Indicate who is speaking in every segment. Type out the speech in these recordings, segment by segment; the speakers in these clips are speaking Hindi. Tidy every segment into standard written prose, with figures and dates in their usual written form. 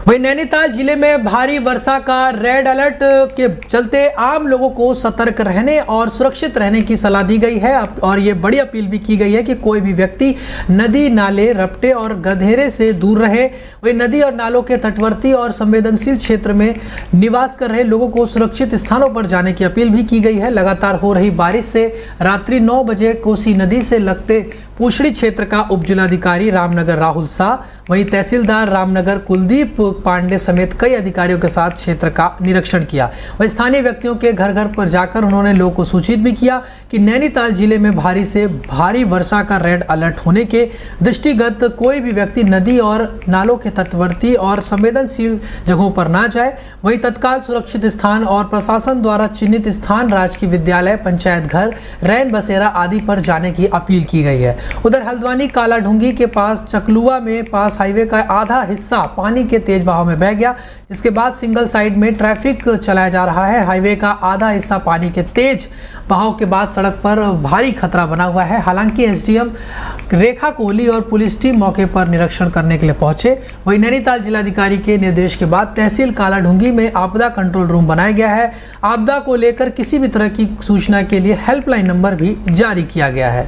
Speaker 1: वहीं नैनीताल जिले में भारी वर्षा का रेड अलर्ट के चलते आम लोगों को सतर्क रहने और सुरक्षित रहने की सलाह दी गई है और ये बड़ी अपील भी की गई है कि कोई भी व्यक्ति नदी, नाले, रपटे और गधेरे से दूर रहे। वहीं नदी और नालों के तटवर्ती और संवेदनशील क्षेत्र में निवास कर रहे लोगों को सुरक्षित स्थानों पर जाने की अपील भी की गई है। लगातार हो रही बारिश से रात्रि 9 बजे कोसी नदी से लगते पूछड़ी क्षेत्र का उपजिलाधिकारी रामनगर राहुल शाह, वहीं तहसीलदार रामनगर कुलदीप पांडे समेत कई अधिकारियों के साथ क्षेत्र का निरीक्षण किया। वहीं स्थानीय व्यक्तियों के घर घर पर जाकर उन्होंने लोगों को सूचित भी किया कि नैनीताल जिले में भारी से भारी वर्षा का रेड अलर्ट होने के दृष्टिगत कोई भी व्यक्ति नदी और नालों के तटवर्ती और संवेदनशील जगहों पर ना जाए। वहीं तत्काल सुरक्षित स्थान और प्रशासन द्वारा चिन्हित स्थान राजकीय विद्यालय, पंचायत घर, रैन बसेरा आदि पर जाने की अपील की गई है। उधर हल्द्वानी कालाढूंगी के पास चकलुआ में पास हाईवे का आधा हिस्सा पानी के तेज बहाव में बह गया, जिसके बाद सिंगल साइड में ट्रैफिक चलाया जा रहा है। हाईवे का आधा हिस्सा पानी के तेज बहाव के बाद सड़क पर भारी खतरा बना हुआ है। हालांकि एसडीएम रेखा कोहली और पुलिस टीम मौके पर निरीक्षण करने के लिए पहुंचे। वहीं नैनीताल जिलाधिकारी के निर्देश के बाद तहसील कालाढूंगी में आपदा कंट्रोल रूम बनाया गया है। आपदा को लेकर किसी भी तरह की सूचना के लिए हेल्पलाइन नंबर भी जारी किया गया है।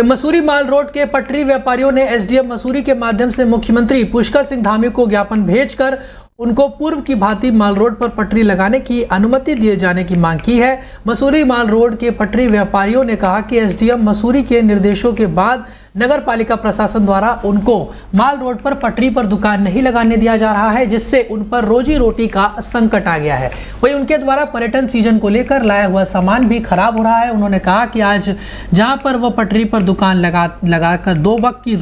Speaker 1: मसूरी माल रोड के पटरी व्यापारियों ने एसडीएम मसूरी के माध्यम से मुख्यमंत्री पुष्कर सिंह धामी को ज्ञापन भेजकर उनको पूर्व की भांति माल रोड पर पटरी लगाने की अनुमति दिए जाने की मांग की है। मसूरी माल रोड के पटरी व्यापारियों ने कहा कि एसडीएम मसूरी के निर्देशों के बाद नगर पालिका प्रशासन द्वारा उनको माल रोड पर पटरी पर दुकान नहीं लगाने दिया जा रहा है, जिससे उन पर रोजी रोटी का संकट आ गया है। वहीं उनके द्वारा पर्यटन सीजन को लेकर लाया हुआ सामान भी खराब हो रहा है। उन्होंने कहा कि आज जहां पर वह पटरी पर दुकान लगाकर 2 वक्त की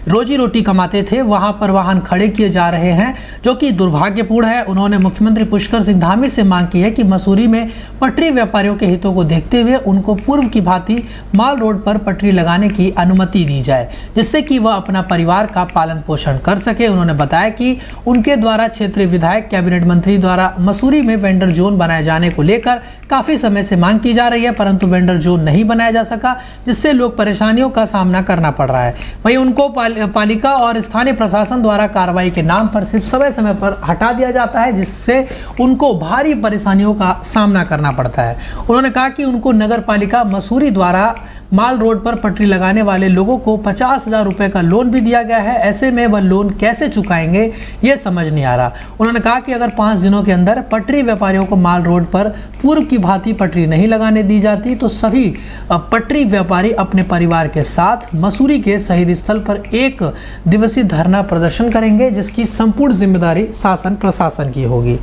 Speaker 1: रोजी रोटी कमाते थे, वहां पर वाहन खड़े किए जा रहे हैं, जो कि दुर्भाग्यपूर्ण है। उन्होंने मुख्यमंत्री पुष्कर सिंह धामी से मांग की है कि मसूरी में पटरी व्यापारियों के हितों को देखते हुए उनको पूर्व की भांति माल रोड पर पटरी लगाने की अनुमति दी जाए, जिससे कि वह अपना परिवार का पालन पोषण कर सके। उन्होंने बताया कि उनके द्वारा क्षेत्रीय विधायक, कैबिनेट मंत्री द्वारा मसूरी में वेंडर जोन बनाए जाने को लेकर काफी समय से मांग की जा रही है, परंतु वेंडर जोन नहीं बनाया जा सका, जिससे लोग परेशानियों का सामना करना पड़ रहा है। वहीं उनको पालिका और स्थानीय प्रशासन द्वारा कार्रवाई के नाम पर सिर्फ समय समय पर हटा दिया जाता है, जिससे उनको भारी परेशानियों का सामना करना पड़ता है। उन्होंने कहा कि उनको नगर पालिका मसूरी द्वारा माल रोड पर पटरी लगाने वाले लोगों को 50,000 रुपए का लोन भी दिया गया है। ऐसे में वह लोन कैसे चुकाएंगे, ये समझ नहीं आ रहा। उन्होंने कहा कि अगर 5 दिनों के अंदर पटरी व्यापारियों को माल रोड पर पूर्व की भांति पटरी नहीं लगाने दी जाती, तो सभी पटरी व्यापारी अपने परिवार के साथ मसूरी के शहीद स्थल पर 1 दिवसीय धरना प्रदर्शन करेंगे, जिसकी संपूर्ण जिम्मेदारी शासन प्रशासन की होगी।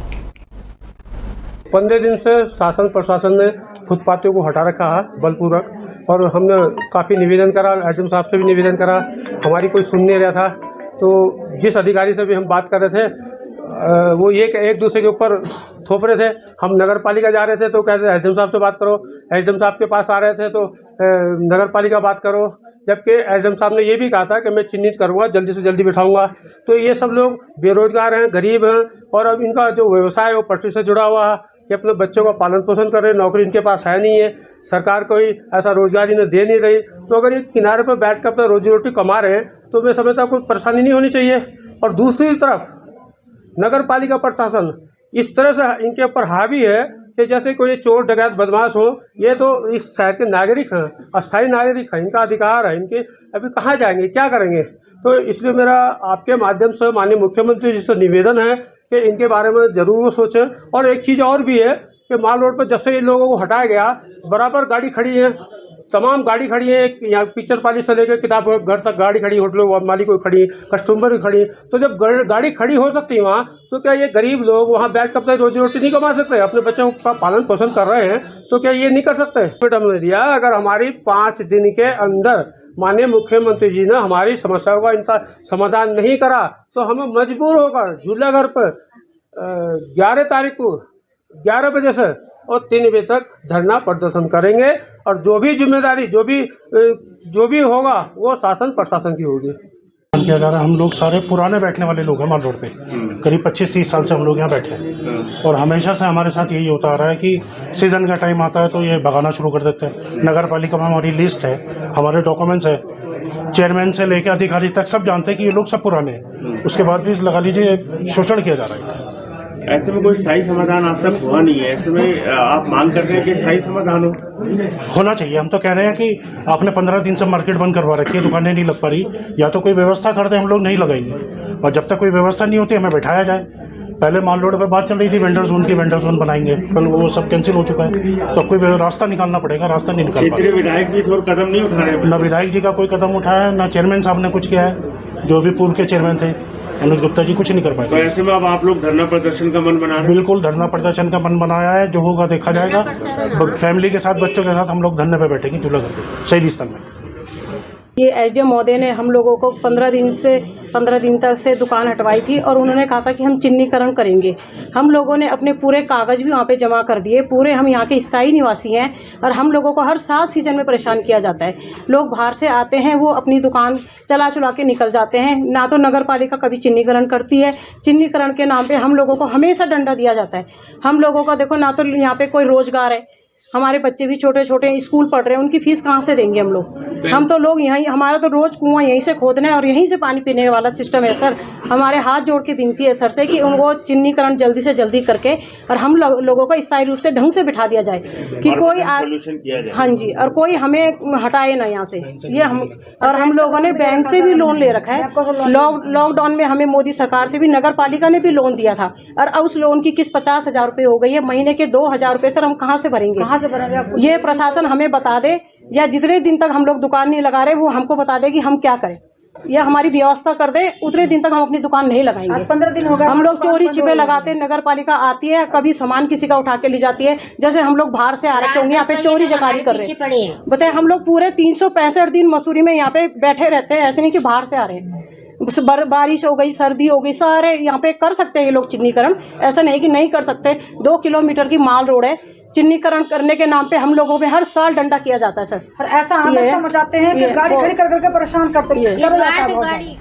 Speaker 2: 15 दिन से शासन प्रशासन ने फुटपाथियों को हटा रखा है बलपूर्वक, और हमने काफ़ी निवेदन करा, एसडीएम साहब से भी निवेदन करा, हमारी कोई सुन नहीं रहा था। तो जिस अधिकारी से भी हम बात कर रहे थे, वो एक दूसरे के ऊपर थोप रहे थे। हम नगर पालिका जा रहे थे तो कहते एसडीएम साहब से बात करो, एसडीएम साहब के पास आ रहे थे तो नगर पालिका बात करो, जबकि एसडीएम साहब ने ये भी कहा था कि मैं चिन्हित करूँगा, जल्दी से जल्दी बिठाऊंगा। तो ये सब लोग बेरोजगार हैं, गरीब हैं, और अब इनका जो व्यवसाय है वो पटरी से जुड़ा हुआ है, कि अपने बच्चों का पालन पोषण कर रहे हैं, नौकरी इनके पास है नहीं है, सरकार कोई ऐसा रोजगार इन्हें दे नहीं रही। तो अगर ये किनारे पर बैठ कर अपना रोजी रोटी कमा रहे हैं तो मैं समझता हूँ कोई परेशानी नहीं होनी चाहिए। और दूसरी तरफ नगर पालिका प्रशासन इस तरह से इनके ऊपर हावी है कि जैसे कोई चोर डकैत बदमाश हो। ये तो इस शहर के नागरिक हैं, अस्थायी नागरिक हैं, इनका अधिकार है, इनके अभी कहाँ जाएंगे, क्या करेंगे। तो इसलिए मेरा आपके माध्यम से माननीय मुख्यमंत्री जी से निवेदन है कि इनके बारे में ज़रूर वो सोचें। और एक चीज़ और भी है कि माल रोड पर जब से इन लोगों को हटाया गया, बराबर गाड़ी खड़ी है, तमाम गाड़ी खड़ी है, यहाँ पिक्चर पाली से लेकर किताब घर तक गाड़ी खड़ी, होटलों मालिक को खड़ी, कस्टमर भी खड़ी। तो जब गाड़ी खड़ी हो सकती है वहाँ, तो क्या ये गरीब लोग वहाँ बैठ कर अपनी रोजी रोटी नहीं कमा सकते, अपने बच्चों का पालन पोषण कर रहे हैं, तो क्या ये नहीं कर सकते। हमने दिया अगर हमारी 5 दिन के अंदर माननीय मुख्यमंत्री जी ने हमारी समस्याओं का इनका समाधान नहीं करा, तो हम मजबूर होकर झूलाघर पर 11 तारीख को 11 बजे से और 3 बजे तक धरना प्रदर्शन करेंगे। और जो भी जिम्मेदारी जो भी होगा वो शासन प्रशासन की होगी।
Speaker 3: किया जा रहा है। हम लोग सारे पुराने बैठने वाले लोग हैं माल रोड पे, करीब 25-30 साल से हम लोग यहाँ बैठे हैं और हमेशा से हमारे साथ यही होता आ रहा है कि सीज़न का टाइम आता है तो ये भगाना शुरू कर देते हैं। नगर पालिका में हमारी लिस्ट है, हमारे डॉक्यूमेंट्स है, चेयरमैन से लेकर अधिकारी तक सब जानते हैं कि ये लोग सब पुराने हैं, उसके बाद भी लगा लीजिए शोषण किया जा रहा है।
Speaker 4: ऐसे में कोई स्थायी समाधान आज तक हुआ नहीं है, ऐसे में आप मांग कर रहे हैं कि स्थायी समाधान
Speaker 3: होना चाहिए। हम तो कह रहे हैं कि आपने 15 दिन से मार्केट बंद करवा रखी है, दुकानें नहीं लग पा रही, या तो कोई व्यवस्था कर दे, हम लोग नहीं लगाएंगे, और जब तक कोई व्यवस्था नहीं होती हमें बैठाया जाए। पहले माल रोड पे बात चल रही थी वेंडर जोन की, वेंडर जोन बनाएंगे, कल वो सब कैंसिल हो चुका है, तो कोई रास्ता निकालना पड़ेगा, रास्ता नहीं निकाल
Speaker 4: क्षेत्रीय विधायक भी थोड़ा कदम नहीं उठा रहे,
Speaker 3: ना विधायक जी का कोई कदम उठाया है, ना चेयरमैन साहब ने कुछ किया है, जो भी पूर्व के चेयरमैन थे अनुज गुप्ता जी कुछ नहीं कर पाए।
Speaker 4: तो ऐसे में अब आप लोग धरना प्रदर्शन का मन बना रहे हैं?
Speaker 3: बिल्कुल धरना प्रदर्शन का मन बनाया है, जो होगा देखा जाएगा। फैमिली के साथ, बच्चों के साथ हम लोग धरने पे बैठेंगे चूल्हा करके शहीद स्थल में।
Speaker 5: ये एसडीएम महोदय ने हम लोगों को 15 दिन तक से दुकान हटवाई थी और उन्होंने कहा था कि हम चिन्हीकरण करेंगे। हम लोगों ने अपने पूरे कागज़ भी वहाँ पे जमा कर दिए, पूरे हम यहाँ के स्थायी निवासी हैं और हम लोगों को हर 7 सीजन में परेशान किया जाता है। लोग बाहर से आते हैं, वो अपनी दुकान चला के निकल जाते हैं, ना तो नगर पालिका कभी चिन्हीकरण करती है, चिन्हीकरण के नाम पर हम लोगों को हमेशा डंडा दिया जाता है। हम लोगों का देखो ना तो यहाँ पर कोई रोज़गार है, हमारे बच्चे भी छोटे छोटे स्कूल पढ़ रहे हैं, उनकी फीस कहाँ से देंगे हम लोग? हम तो लोग यहीं, हमारा तो रोज़ कुआं यहीं से खोदना है और यहीं से पानी पीने वाला सिस्टम है सर। हमारे हाथ जोड़ के विनती है सर से कि उनको चिन्हीकरण जल्दी से जल्दी करके और हम लोगों को स्थायी रूप से ढंग से बिठा दिया जाए कि कोई हाँ जी, और कोई हमें हटाए ना यहाँ से। ये हम लोगों ने बैंक से भी लोन ले रखा है, लॉकडाउन में हमें मोदी सरकार से भी, नगर पालिका ने भी लोन दिया था और अब उस लोन की किस्त 50,000 रुपये हो गई है, महीने के 2,000 रुपये सर हम कहाँ से भरेंगे? ये प्रशासन हमें बता दे, या जितने दिन तक हम लोग दुकान नहीं लगा रहे वो हमको बता दे कि हम क्या करें, या हमारी व्यवस्था कर दे, उतने दिन तक हम अपनी दुकान नहीं लगाएंगे। आज 15 दिन हो गए हम लोग चोरी छिपे लगाते, नगर पालिका आती है, कभी सामान किसी का उठा के ले जाती है, जैसे हम लोग बाहर से आ रखे होंगे यहाँ पे चोरी चकारी कर रहे हैं। बताए हम लोग पूरे 365 दिन मसूरी में यहाँ पे बैठे रहते हैं, ऐसे नहीं कि बाहर से आ रहे हैं। बारिश हो गई, सर्दी हो गई, सारे यहाँ पे कर सकते हैं ये लोग चिन्हीकरण, ऐसा नहीं कि नहीं कर सकते। 2 किलोमीटर की माल रोड है, चिन्हीकरण करने के नाम पे हम लोगों पे हर साल डंडा किया जाता है सर। और ऐसा आंदोलन समझाते हैं कि गाड़ी खड़ी कर करके परेशान करते हैं।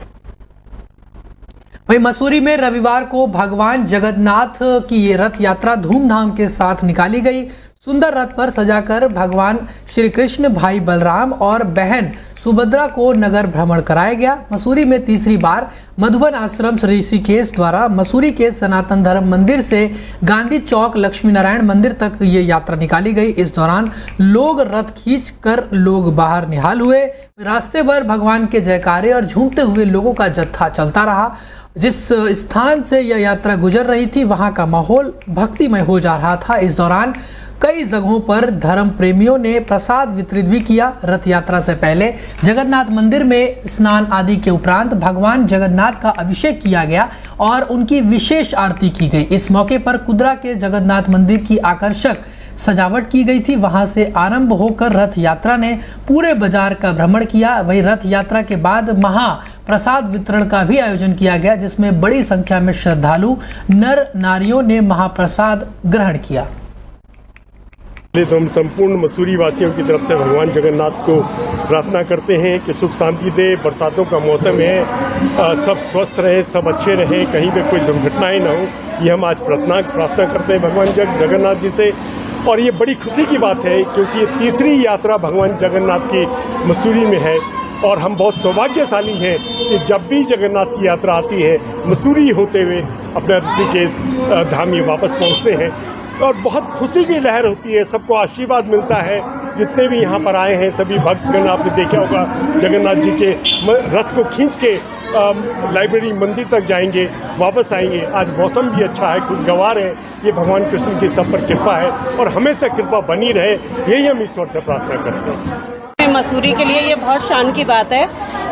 Speaker 1: वहीं मसूरी में रविवार को भगवान जगन्नाथ की ये रथ यात्रा धूमधाम के साथ निकाली गई। सुंदर रथ पर सजाकर भगवान श्री कृष्ण, भाई बलराम और बहन सुभद्रा को नगर भ्रमण कराया गया। मसूरी में तीसरी बार मधुबन आश्रम ऋषिकेश द्वारा मसूरी के सनातन धर्म मंदिर से गांधी चौक लक्ष्मी नारायण मंदिर तक ये यात्रा निकाली गई। इस दौरान लोग रथ खींच कर लोग बाहर निहाल हुए। रास्ते भर भगवान के जयकारे और झूमते हुए लोगों का जत्था चलता रहा। जिस स्थान से यह यात्रा गुजर रही थी वहां का माहौल भक्तिमय हो जा रहा था। इस दौरान कई जगहों पर धर्म प्रेमियों ने प्रसाद वितरित भी किया। रथ यात्रा से पहले जगन्नाथ मंदिर में स्नान आदि के उपरांत भगवान जगन्नाथ का अभिषेक किया गया और उनकी विशेष आरती की गई। इस मौके पर कुदरा के जगन्नाथ मंदिर की आकर्षक सजावट की गई थी। वहां से आरंभ होकर रथ यात्रा ने पूरे बाजार का भ्रमण किया। वहीं रथ यात्रा के बाद महा प्रसाद वितरण का भी आयोजन किया गया, जिसमें बड़ी संख्या में श्रद्धालु नर नारियों ने महाप्रसाद ग्रहण किया।
Speaker 6: तो हम संपूर्ण मसूरी वासियों की तरफ से भगवान जगन्नाथ को प्रार्थना करते हैं कि सुख शांति दे। बरसातों का मौसम है, सब स्वस्थ रहें, सब अच्छे रहें, कहीं पे कोई दुर्घटनाएं ना हो, ये हम आज प्रार्थना करते हैं भगवान जगन्नाथ जी से। और ये बड़ी खुशी की बात है क्योंकि ये तीसरी यात्रा भगवान जगन्नाथ की मसूरी में है और हम बहुत सौभाग्यशाली हैं कि जब भी जगन्नाथ की यात्रा आती है मसूरी होते हुए अपना ऋषिकेश धाम में वापस पहुँचते हैं और बहुत खुशी की लहर होती है। सबको आशीर्वाद मिलता है। जितने भी यहाँ पर आए हैं सभी भक्तगण, आपने देखा होगा जगन्नाथ जी के रथ को खींच के लाइब्रेरी मंदिर तक जाएंगे, वापस आएंगे। आज मौसम भी अच्छा है, खुशगवार है। ये भगवान कृष्ण की सब पर कृपा है और हमेशा कृपा बनी रहे, यही हम ईश्वर से प्रार्थना करते हैं।
Speaker 7: मसूरी के लिए ये बहुत शान की बात है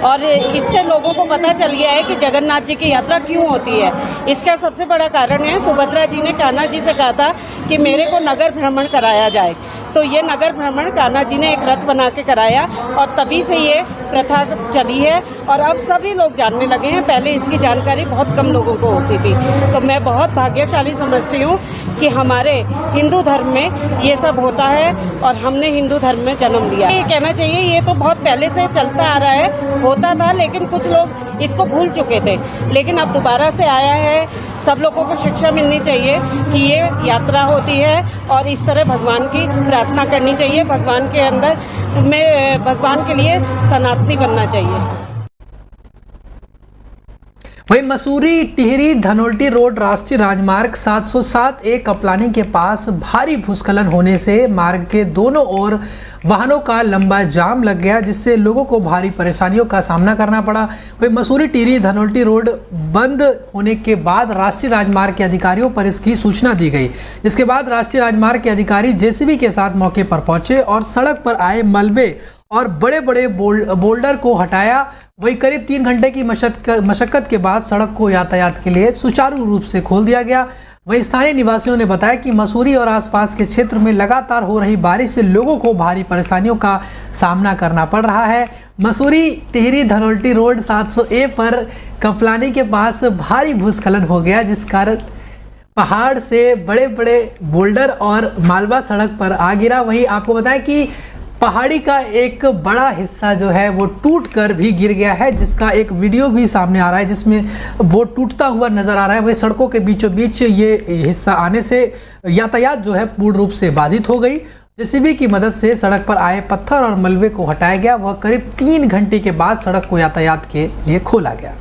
Speaker 7: और इससे लोगों को पता चल गया है कि जगन्नाथ जी की यात्रा क्यों होती है। इसका सबसे बड़ा कारण है सुभद्रा जी ने कान्हा जी से कहा था कि मेरे को नगर भ्रमण कराया जाए, तो ये नगर भ्रमण कान्हा जी ने एक रथ बना के कराया और तभी से ये प्रथा चली है और अब सभी लोग जानने लगे हैं। पहले इसकी जानकारी बहुत कम लोगों को होती थी। तो मैं बहुत भाग्यशाली समझती हूँ कि हमारे हिंदू धर्म में ये सब होता है और हमने हिंदू धर्म में जन्म लिया। ये कहना चाहिए ये तो बहुत पहले से चलता आ रहा है, होता था, लेकिन कुछ लोग इसको भूल चुके थे, लेकिन अब दोबारा से आया है। सब लोगों को शिक्षा मिलनी चाहिए कि ये यात्रा होती है और इस तरह भगवान की प्रार्थना करनी चाहिए, भगवान के अंदर में भगवान के लिए सनातनी बनना चाहिए।
Speaker 1: वहीं मसूरी टिहरी धनोल्टी रोड राष्ट्रीय राजमार्ग 707A कपलानी के पास भारी भूस्खलन होने से मार्ग के दोनों ओर वाहनों का लंबा जाम लग गया, जिससे लोगों को भारी परेशानियों का सामना करना पड़ा। वहीं मसूरी टिहरी धनोल्टी रोड बंद होने के बाद राष्ट्रीय राजमार्ग के अधिकारियों पर इसकी सूचना दी गई। इसके बाद राष्ट्रीय राजमार्ग के अधिकारी जेसीबी के साथ मौके पर पहुंचे और सड़क पर आए मलबे और बड़े बड़े बोल्डर को हटाया। वही करीब 3 घंटे की मशक्कत के बाद सड़क को यातायात के लिए सुचारू रूप से खोल दिया गया। वहीं स्थानीय निवासियों ने बताया कि मसूरी और आसपास के क्षेत्र में लगातार हो रही बारिश से लोगों को भारी परेशानियों का सामना करना पड़ रहा है। मसूरी टिहरी धनोल्टी रोड 700A पर कपलानी के पास भारी भूस्खलन हो गया, जिस कारण पहाड़ से बड़े बड़े बोल्डर और मालवा सड़क पर आ गिरा। वहीं आपको बताएं कि पहाड़ी का एक बड़ा हिस्सा जो है वो टूट कर भी गिर गया है, जिसका एक वीडियो भी सामने आ रहा है जिसमें वो टूटता हुआ नजर आ रहा है। वही सड़कों के बीचों बीच ये हिस्सा आने से यातायात जो है पूर्ण रूप से बाधित हो गई। जेसीबी की मदद से सड़क पर आए पत्थर और मलबे को हटाया गया। वह करीब 3 घंटे के बाद सड़क को यातायात के लिए खोला गया।